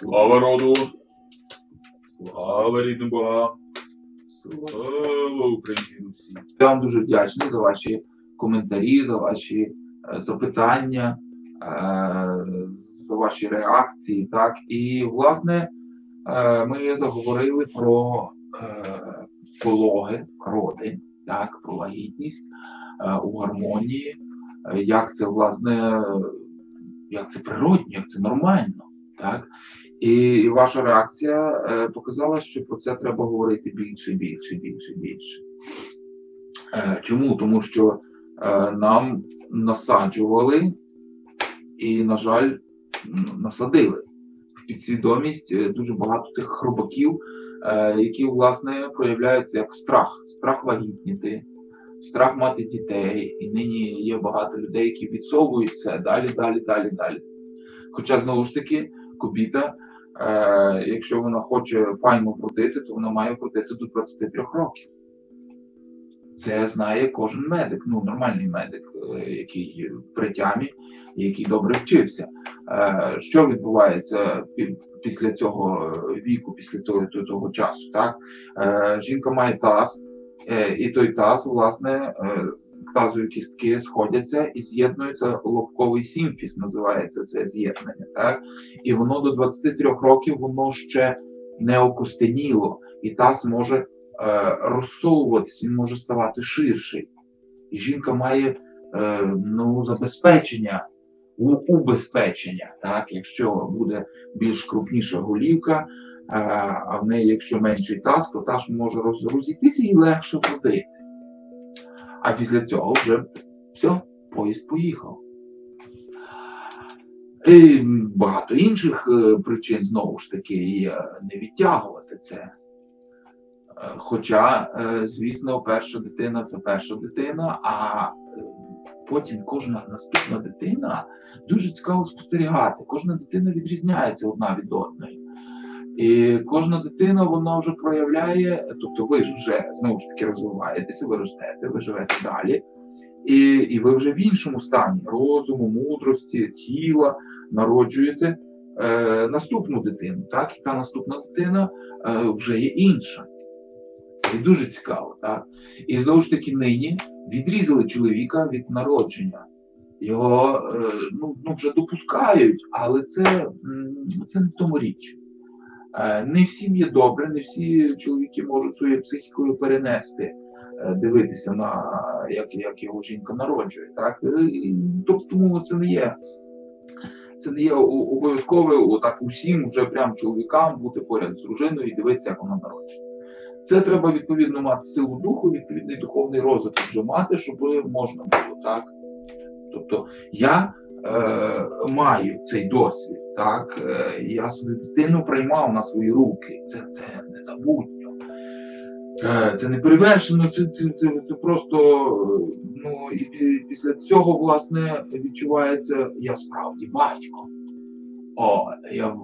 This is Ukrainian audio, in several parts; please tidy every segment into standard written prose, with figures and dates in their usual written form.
Слава роду, слава рідним богам, слава Україні. Я вам дуже вдячний за ваші коментарі, за ваші запитання, за ваші реакції. Так? І, власне, ми заговорили про пологи, роди, так, про вагітність у гармонії, як це, власне, як це природньо, як це нормально. Так? І ваша реакція показала, що про це треба говорити більше. Чому? Тому що нам насаджували і, на жаль, насадили в підсвідомість дуже багато тих хробаків, які, власне, проявляються як страх. Страх вагітніти, страх мати дітей. І нині є багато людей, які відсовують це далі. Хоча, знову ж таки, кобіта, якщо вона хоче файно вродити, то вона має вродити до 23 років. Це знає кожен медик, нормальний медик, який при тямі, який добре вчився. Що відбувається після цього віку, після того часу? Так? Жінка має таз, і той таз, власне, тазові кістки сходяться і з'єднується лобковий симфіз, називається це з'єднання. Так? І воно до 23 років, воно ще не окостеніло, і таз може розсовуватись, він може ставати ширший. І жінка має забезпечення, убезпечення. Так? Якщо буде більш крупніша голівка, а в неї, якщо менший таз, то таз може розійтися і легше вродити. А після цього вже все, поїзд поїхав. І багато інших причин, знову ж таки, є не відтягувати це. Хоча, звісно, перша дитина – це перша дитина, а потім кожна наступна дитина дуже цікаво спостерігати. Кожна дитина відрізняється одна від одної. І кожна дитина, вона вже проявляє, тобто ви ж вже, знову ж таки, розвиваєтеся, ви ростете, ви живете далі, і ви вже в іншому стані розуму, мудрості, тіла народжуєте наступну дитину, так? І та наступна дитина вже є інша. І дуже цікаво, так? І знову ж таки нині відрізали чоловіка від народження. Його вже допускають, але це не в тому річ. Не всім є добре, не всі чоловіки можуть своєю психікою перенести, дивитися на як його жінка народжує. Так? Тому це не є обов'язково отак усім вже прям чоловікам бути поряд з дружиною і дивитися, як вона народжує. Це треба, відповідно, мати силу духу, відповідний духовний розвиток вже мати, щоб можна було, так? Тобто, я маю цей досвід, так? Я свою дитину приймав на свої руки. Це незабутньо. Це не перевершено, це просто, і після цього, власне, відчувається, я справді батько. Я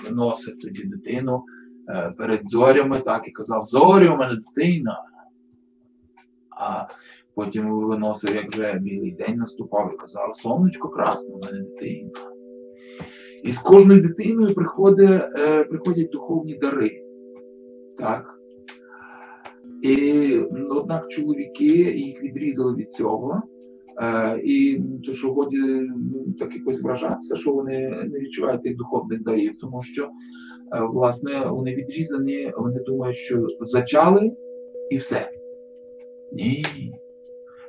виносив тоді дитину перед зорями, так, і казав: "Зоря, у мене дитина". А потім виносив, як вже білий день наступав, і казав: "Сонечко красне, у мене дитина". І з кожною дитиною приходять духовні дари. Так? І, однак, чоловіки їх відрізали від цього. І то, що годі так якось вражатися, що вони не відчувають тих духовних дарів, тому що, власне, вони відрізані, вони думають, що зачали і все. Ні.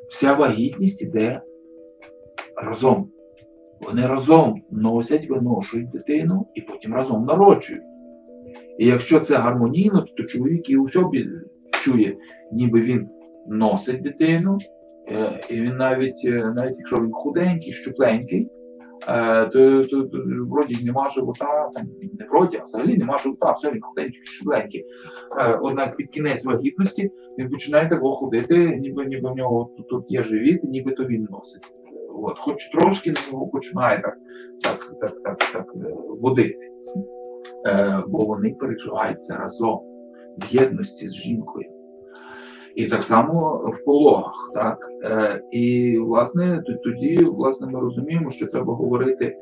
Вся вагітність іде разом. Вони разом носять, виношують дитину і потім разом народжують. І якщо це гармонійно, то чоловік і у собі чує, ніби він носить дитину, і він навіть якщо він худенький, щупленький, то вроді нема живота, не вроді, а взагалі нема живота, все, він худенький, щупленький. Однак під кінець вагітності він починає так ходити, ніби в нього тут є живіт, ніби то він носить. Хоч трошки на нього починає так водити. Бо вони переживаються разом в єдності з жінкою. І так само в пологах, так? І, власне, тоді, власне, ми розуміємо, що треба говорити,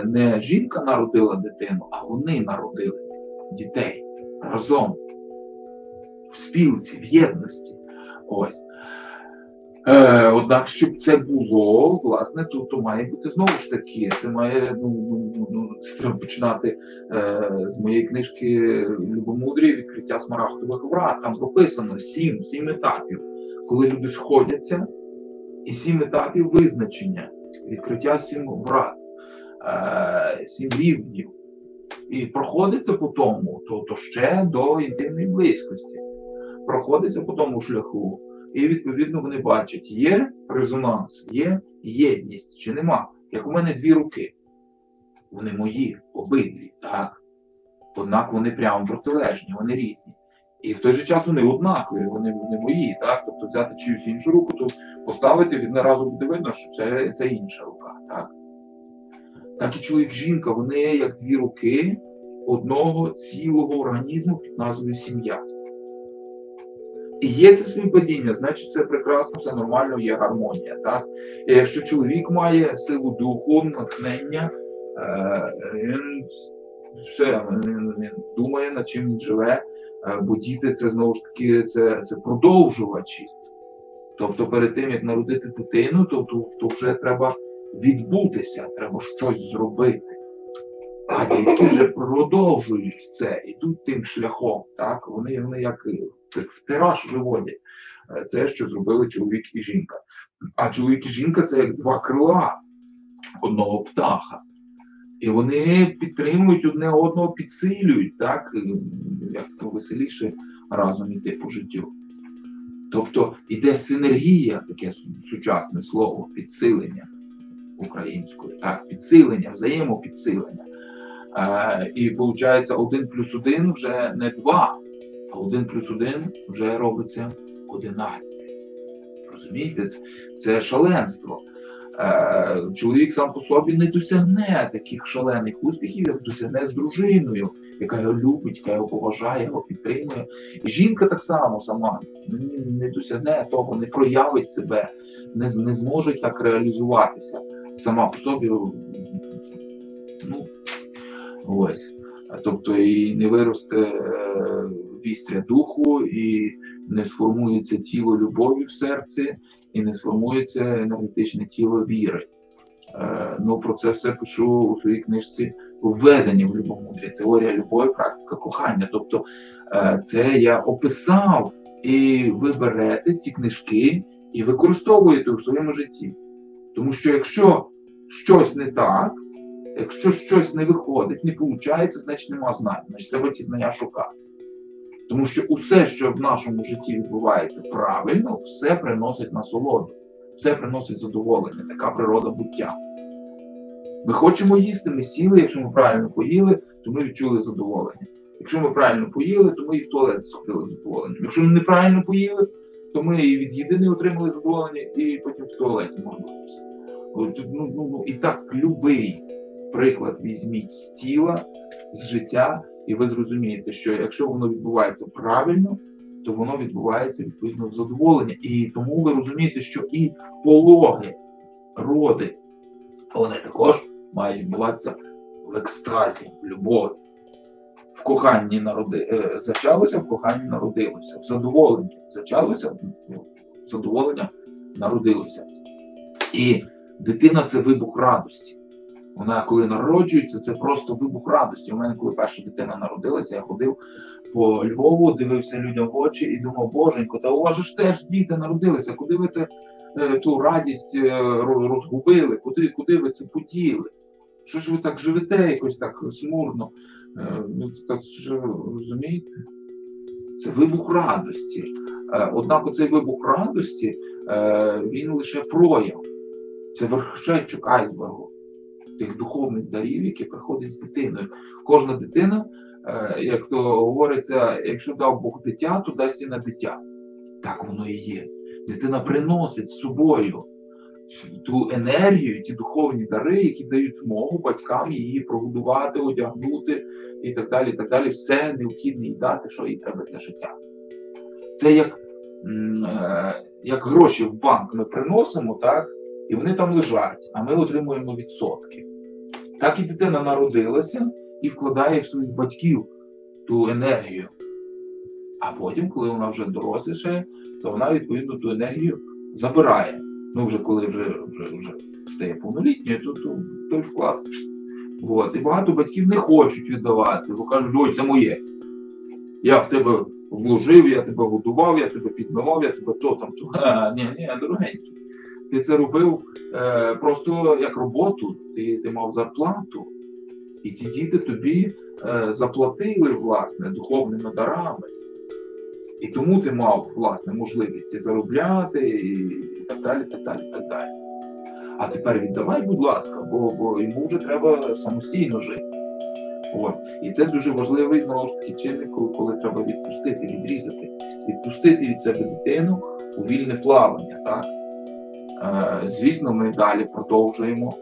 не жінка народила дитину, а вони народили дітей разом, в спілці, в єдності. Ось. Однак, щоб це було, власне, то має бути знову ж таки, це має, це треба починати з моєї книжки «Любомудрі. Відкриття смарагдових врат». Там прописано 7 етапів, коли люди сходяться, і 7 етапів визначення, відкриття 7 врат, 7 рівнів. І проходиться по тому, то ще до інтимної близькості. Проходиться по тому шляху. І, відповідно, вони бачать, є резонанс, є єдність, чи нема. Як у мене 2 руки. Вони мої, обидві, так? Однак вони прямо протилежні, вони різні. І в той же час вони однакові, вони мої, так? Тобто взяти чиюсь іншу руку, то поставити, відразу буде видно, що це інша рука, так? Так і чоловік, жінка, вони як 2 руки одного цілого організму під назвою сім'я. І є це співпадіння, значить це прекрасно, все нормально, є гармонія, так? І якщо чоловік має силу духу, натхнення, він думає, над чим він живе, бо діти це знову ж таки це продовжувачі. Тобто перед тим, як народити дитину, то вже треба відбутися, треба щось зробити. А дітки вже продовжують це, йдуть тим шляхом, так? Вони як в тираж виводять це, що зробили чоловік і жінка. А чоловік і жінка – це як 2 крила одного птаха. І вони підтримують одне одного, підсилюють, так? Як то веселіше разом йти по життю. Тобто іде синергія, таке сучасне слово, підсилення українською, так? Підсилення, взаємопідсилення. І виходить 1+1 вже не 2, а 1+1 вже робиться 11. Розумієте? Це шаленство. Чоловік сам по собі не досягне таких шалених успіхів, як досягне з дружиною, яка його любить, яка його поважає, його підтримує. І жінка так само сама не досягне того, не проявить себе, не зможе так реалізуватися сама по собі. Ось. Тобто і не виросте вістря духу, і не сформується тіло любові в серці, і не сформується енергетичне тіло віри. Про це все пишу у своїй книжці «Введення в любомудрі. Теорія любові, практика кохання». Тобто це я описав, і ви берете ці книжки і використовуєте у своєму житті. Тому що якщо щось не так, якщо щось не виходить, не виходить, значить нема знань, значить треба ті знання шукати. Тому що усе, що в нашому житті відбувається правильно, все приносить насолоду, все приносить задоволення, така природа буття. Ми хочемо їсти, ми сіли, якщо ми правильно поїли, то ми відчули задоволення. Якщо ми правильно поїли, то ми і в туалет сходили задоволення. Якщо ми неправильно поїли, то ми і від їди не отримали задоволення, і потім в туалеті мордуємося. І так, любий приклад візьміть з тіла, з життя, і ви зрозумієте, що якщо воно відбувається правильно, то воно відбувається відповідно в задоволення. І тому ви розумієте, що і пологи, роди, вони також мають відбуватися в екстазі, в любові. В коханні зачалося, в коханні народилося. В задоволенні зачалося, в задоволення народилося. І дитина – це вибух радості. Вона, коли народжується, це просто вибух радості. У мене, коли перша дитина народилася, я ходив по Львову, дивився людям в очі і думав: боженько, та у вас ж теж діти народилися, куди ви ту радість розгубили, куди ви це поділи? Що ж ви так живете якось так смурно? Розумієте? Це вибух радості. Однак оцей вибух радості, він лише прояв. Це вершечок айсбергу тих духовних дарів, які приходять з дитиною. Кожна дитина, як то говориться, якщо дав Бог дитя, то дасть і на дитя. Так воно і є. Дитина приносить з собою ту енергію, ті духовні дари, які дають змогу батькам її прогодувати, одягнути і так далі, і так далі. Все необхідне їй дати, що їй треба для життя. Це як як гроші в банк ми приносимо, так, і вони там лежать, а ми отримуємо відсотки. Так і дитина народилася і вкладає в своїх батьків ту енергію. А потім, коли вона вже дорослішає, то вона, відповідно, ту енергію забирає. Ну, вже коли вже стає повнолітньою, то той вклад. От. І багато батьків не хочуть віддавати, бо кажуть, ой, це моє. Я в тебе вложив, я тебе годував, я тебе підмивав, я тебе то там, то. Ні, дорогенький. Ти це робив просто як роботу, ти мав зарплату. І ті діти тобі заплатили, власне, духовними дарами. І тому ти мав, власне, можливість і заробляти, і так далі, так далі, так далі. А тепер віддавай, будь ласка, бо йому вже треба самостійно жити. От. І це дуже важливий, знову ж таки, чинник, коли треба відпустити, відрізати. Відпустити від себе дитину у вільне плавання, так? Звісно, ми далі продовжуємо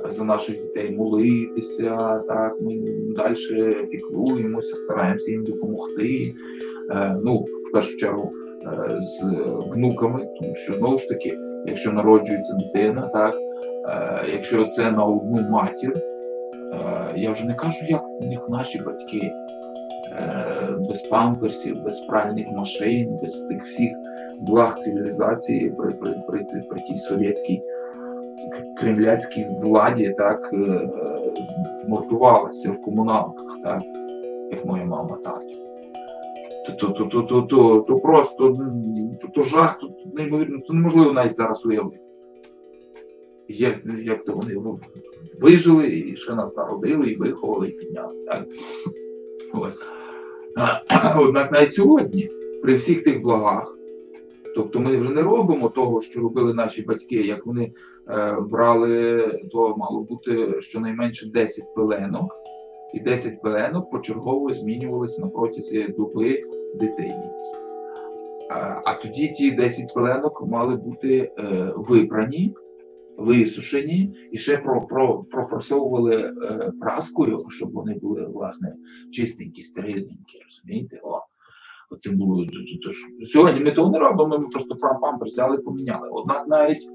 за наших дітей молитися, так, ми далі піклуємося, стараємося їм допомогти. Ну, в першу чергу, з внуками, тому що, знову ж таки, якщо народжується дитина, так, якщо це на одну матір, я вже не кажу, як наші батьки, без памперсів, без пральних машин, без тих всіх благ цивілізації при тій совєтській кремляцькій владі, так, мордувалася в комуналках, так, як моя мама, тато. То просто то жах, то неймовірно, то неможливо навіть зараз уявити. Як то вони вижили, і ще нас народили, і виховали, і підняли. Так? Ось. Однак навіть сьогодні, при всіх тих благах, тобто ми вже не робимо того, що робили наші батьки, як вони брали, то мало бути щонайменше 10 пеленок, і 10 пеленок почергово змінювалися на протязі доби дитині. А тоді ті 10 пеленок мали бути випрані, висушені і ще пропрасовували праскою, щоб вони були, власне, чистенькі, стерильненькі, розумієте? Оце було. Сьогодні ми того не робимо, ми просто памперс взяли і поміняли. Однак навіть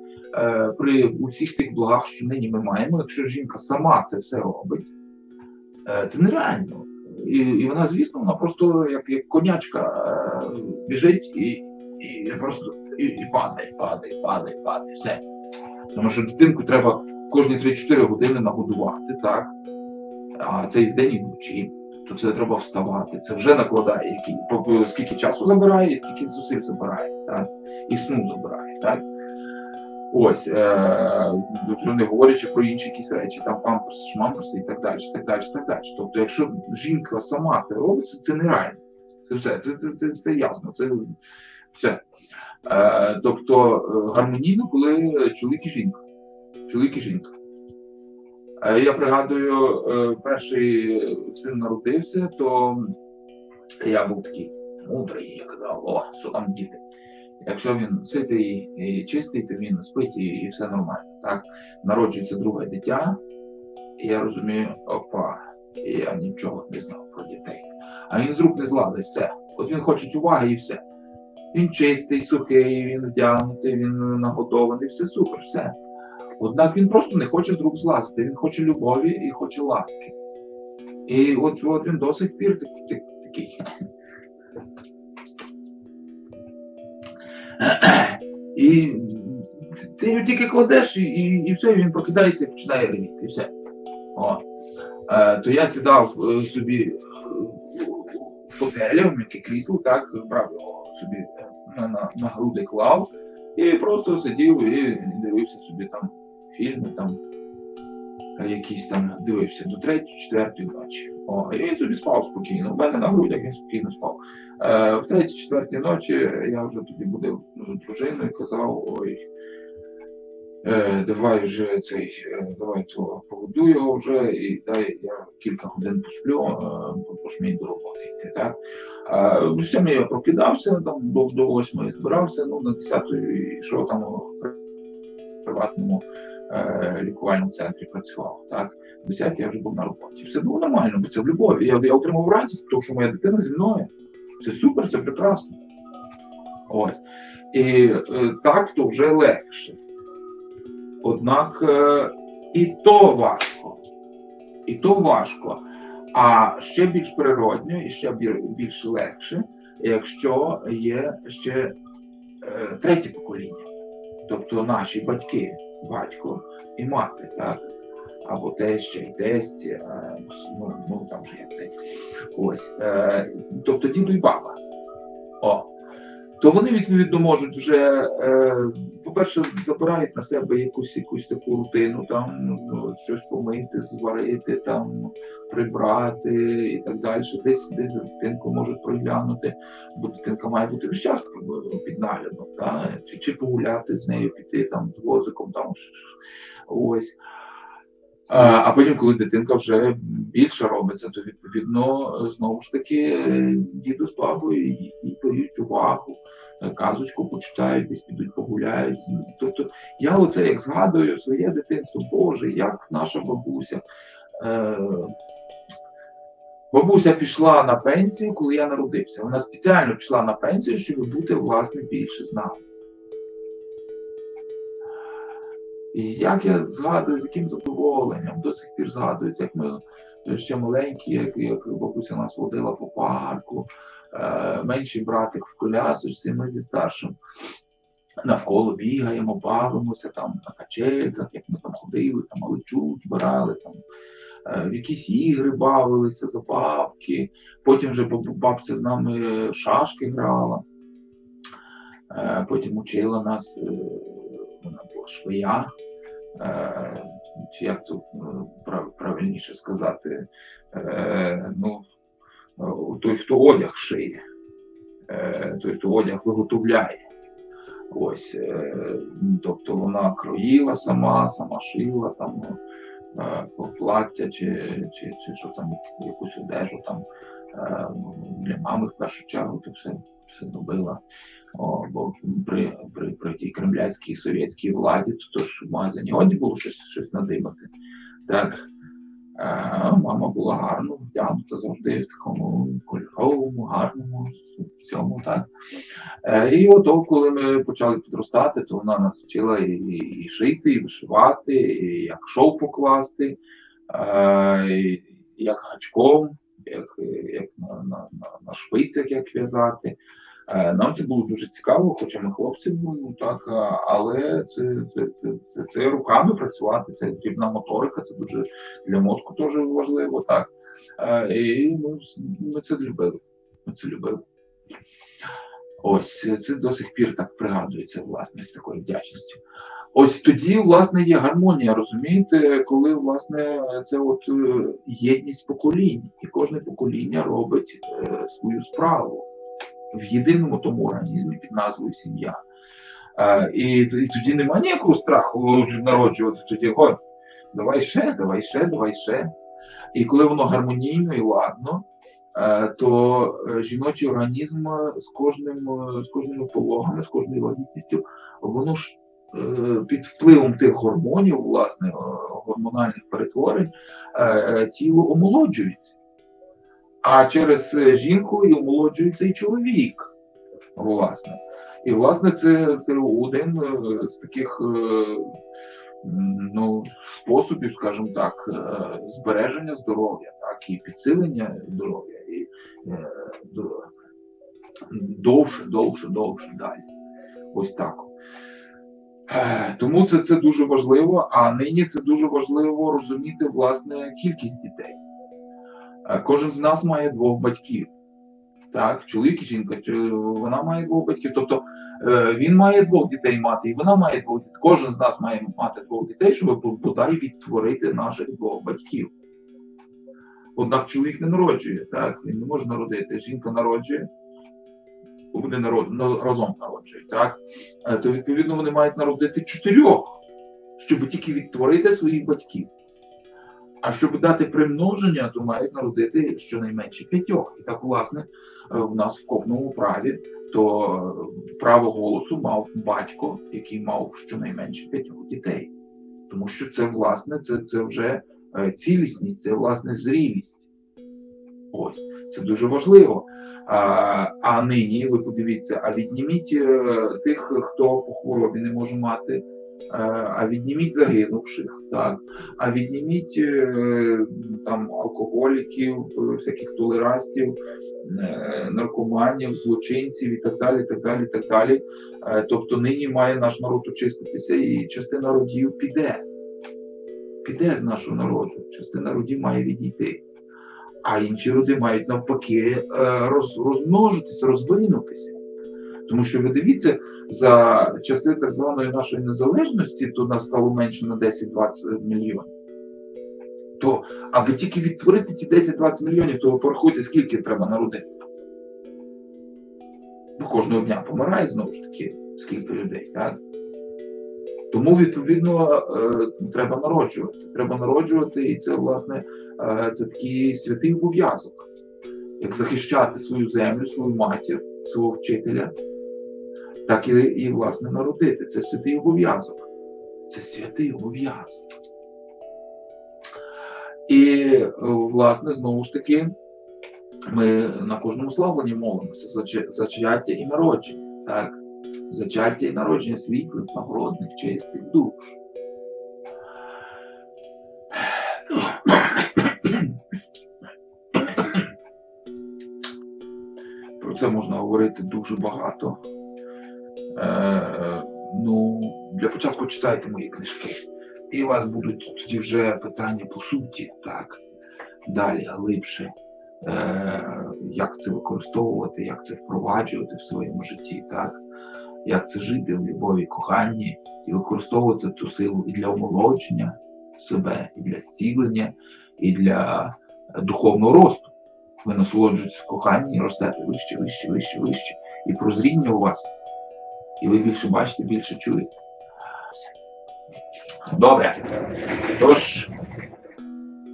при усіх тих благах, що нині ми маємо, якщо жінка сама це все робить, це нереально. І вона, звісно, вона просто як конячка біжить і просто падає, все. Тому що дитинку треба кожні 3-4 години нагодувати, так? А це і вдень, і вночі. То це треба вставати. Це вже накладає, скільки часу забирає, і скільки зусиль забирає, так? І сну забирає, так? Ось, вже не говорячи про інші якісь речі, там памперси, шмамперси і так далі, так далі, так далі. Тобто, якщо жінка сама це робить, це нереально. Це все, це ясно, це все. Тобто, гармонійно, коли чоловік і жінка. Я пригадую, перший син народився, то я був такий мудрий, я казав, що там діти. Якщо він ситий і чистий, то він спить і все нормально. Так? Народжується друге дитя, і я розумію, я нічого не знав про дітей. А він з рук не зладить, все. От він хоче уваги і все. Він чистий, сухий, він вдягнутий, він нагодований, все супер, все. Однак він просто не хоче з рук злазити, він хоче любові і хоче ласки. І от він до сих пір такий. І ти його тільки кладеш, і все, і він прокидається і починає ревіти, і все. То я сідав собі в фотелі, в м'яке крісло, так, брав його собі на груди клав, і просто сидів і дивився собі там фільми, там якісь там дивився до 3-4 ночі. І він собі спав спокійно. У мене на грудях він спокійно спав. В 3-4 ночі я вже тоді будив дружину і казав, давай вже давай поведу його вже і дай я кілька годин посплю, пошмій до роботи йти. Так? В 7 я прокидався, там до 8 збирався, на 10-ї йшов там в приватному лікувальному центрі працював. Так? В 10 я вже був на роботі. Все було нормально, бо це в любові. Я отримав радість, тому що моя дитина зі мною. Це супер, це прекрасно. Ось. І так то вже легше. Однак і то важко. І то важко. А ще більш природньо і ще більш легше, якщо є ще третє покоління. Тобто наші батьки, батько і мати, так? Або теща і тесть, ну там вже як це. Ось. Тобто діду і баба. То вони, відповідно, можуть вже, по-перше, забирають на себе якусь таку рутину, там, щось помити, зварити, там, прибрати і так далі. Десь дитинку можуть проглянути, бо дитинка має бути весь час під наглядом, чи погуляти з нею, піти там, з возиком, там, ось. А потім, коли дитинка вже більше робиться, то, відповідно, знову ж таки, діду з бабою їй дають увагу, казочку почитають, десь підуть погуляють. Тобто, я оце як згадую своє дитинство, Боже, як наша бабуся. Бабуся пішла на пенсію, коли я народився. Вона спеціально пішла на пенсію, щоб бути, власне, більше з нами. І як я згадую, з яким задоволенням, до сих пір згадується, як ми ще маленькі, як бабуся нас водила по парку, менший братик в колясочці, ми зі старшим навколо бігаємо, бавимося там на качельках, як ми там ходили, там маличу збирали, там в якісь ігри бавилися, забавки. Потім вже бабця з нами шашки грала, потім учила нас, вона була швея, чи як тут правильніше сказати, той, хто одяг шиє, той, хто одяг виготовляє. Ось, тобто вона кроїла сама шила там плаття чи що там, якусь одежу там для мами в першу чергу, то все робила. Бо при тій кремлівській совєтській владі, то ж в магазині одні було щось надибати. Так, мама була гарно вдягнута завжди в такому кольоровому, гарному всьому, так. І ото, коли ми почали підростати, то вона нас вчила і шити, і вишивати, і як шов покласти, і як гачком, як на шпицях як в'язати. Нам це було дуже цікаво, хоча ми хлопці були, так, але це руками працювати, це дрібна моторика, це дуже для мозку теж важливо, так. І ми це любили. Ось, це до сих пір так пригадується, власне, з такою вдячністю. Ось тоді, власне, є гармонія, розумієте, коли, власне, це от єдність поколінь, і кожне покоління робить свою справу в єдиному тому організмі під назвою сім'я. І тоді немає ніякого страху народжувати, тоді, давай ще. І коли воно гармонійно і ладно, то жіночий організм з кожними пологами, з кожною вагітністю, воно ж під впливом тих гормонів, власне, гормональних перетворень, тіло омолоджується. А через жінку і омолоджується і чоловік, власне. І, власне, це один з таких способів, скажімо так, збереження здоров'я, так, і підсилення здоров'я, і довше далі. Ось так. Тому це дуже важливо, а нині це дуже важливо розуміти, власне, кількість дітей. Кожен з нас має двох батьків. Так, чоловік і жінка, вона має двох батьків. Тобто він має двох дітей мати, і вона має двох дітей. Кожен з нас має мати двох дітей, щоб бодай відтворити наших двох батьків. Однак чоловік не народжує, так, він не може народити. Жінка народжує, вони разом народжують, так. То, відповідно, вони мають народити 4, щоб тільки відтворити своїх батьків. А щоб дати примноження, то мають народити щонайменше 5. І так, власне, в нас в копному праві, то право голосу мав батько, який мав щонайменше 5 дітей. Тому що це, власне, це вже цілісність, це, власне, зрілість. Ось. Це дуже важливо. А нині, ви подивіться, а відніміть тих, хто по хворобі не може мати, а відніміть загинувших, так, а відніміть там алкоголіків, всяких толерастів, наркоманів, злочинців і так далі, так далі, так далі. Тобто нині має наш народ очиститися, і частина родів піде з нашого народу, частина родів має відійти. А інші роди мають навпаки розмножитися, розвинутися. Тому що ви дивіться, за часи так званої нашої незалежності, то нас стало менше на 10-20 мільйонів. То, аби тільки відтворити ті 10-20 мільйонів, то ви порахуйте, скільки треба народити. Бо кожного дня помирає, знову ж таки, скільки людей, так? Тому, відповідно, треба народжувати. Треба народжувати, і це, власне, це такий святий обов'язок. Як захищати свою землю, свою матір, свого вчителя, так і власне, народити. Це святий обов'язок. Це святий обов'язок. І, власне, знову ж таки, ми на кожному славленні молимося за зачаття і народження. Так? Зачаття і народження світлих, нагородних, чистих душ. Про це можна говорити дуже багато. Для початку читайте мої книжки. І у вас будуть тоді вже питання по суті, так? Далі, глибше. Як це використовувати, як це впроваджувати в своєму житті, так? Як це жити в любові, коханні і використовувати ту силу і для омолодження себе, і для зцілення, і для духовного росту. Ви насолоджуєтесь в коханні і ростете вище, вище, вище, вище. І прозріння у вас. І ви більше бачите, більше чуєте. Добре. Тож,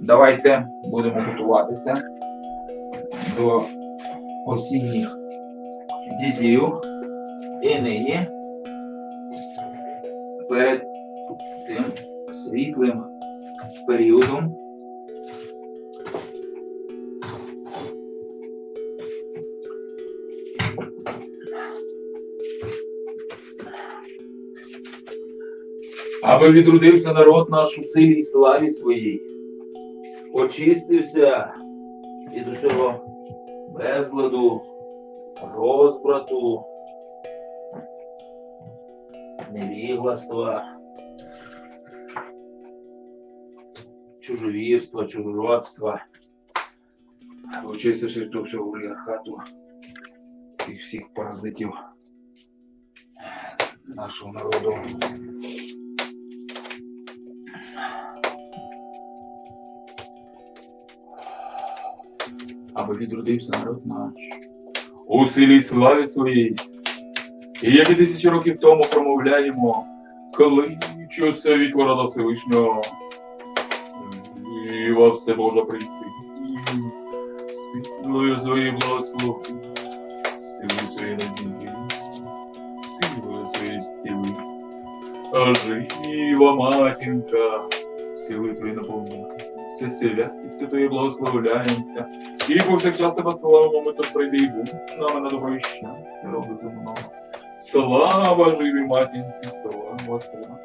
давайте будемо готуватися до осінніх дідів. І нині перед тим світлим періодом аби відродився народ наш у силі і славі своїй, очистився від усього безладу, розбрату, невігластва, чужовірства, чужородства, очистився від всього олігархату і всіх паразитів нашого народу. Аби відродився народ наш у силі й славі своїй. І як і 1000 років тому промовляємо, кличу світло рада Всевишнього, і во все Боже прийти, силою своєї благослови, силою своєї надії, силою своєї сили, а жива матінка, силою твої наповнена, все святістю твої благословляємося, і повсякчас тебе славимо, ми то прийди і будь нами на добро і щастя робити много. Слава живій матінці, слава, слава.